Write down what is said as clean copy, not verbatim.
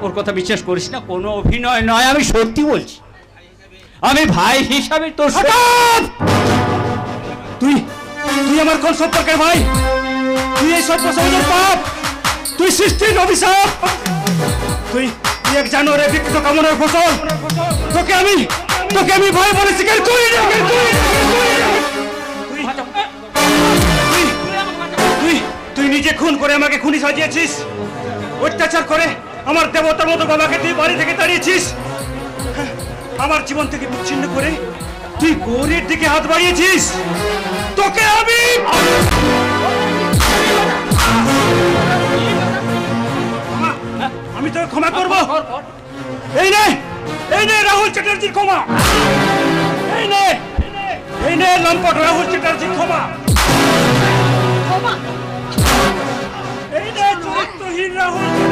ওর কথা বিশ্বাস করিস না, কোনো অভিনয় নয়, আমি সত্যি বলছি। আমি ভাই হিসাবে তোর তুই তুই আমার কোন সম্পর্কের ভাই? তুই এই সত্য সমাজের পাপ, তুই সৃষ্টির অভিশাপ, তুই তুই এক জানোয়ারের বিকৃত কামনার ফসল। তোকে আমি ভাই বলে স্বীকার করি না। তুই নিজে খুন করে আমাকে খুনি সাজিয়েছিস, অত্যাচার করে আমার দেবতার মতো বাবাকে তুই বাড়ি থেকে তাড়িয়েছিস, আমার জীবন থেকে বিচ্ছিন্ন করে তুই গৌরীর দিকে হাত বাড়িয়েছিস। তোকে আমি তোকে ক্ষমা করবো। এই নে রাহুল চ্যাটার্জির ক্ষমা, এই নে লম্পট রাহুল চ্যাটার্জির ক্ষমা, এই নে চরিত্রহীন রাহুল।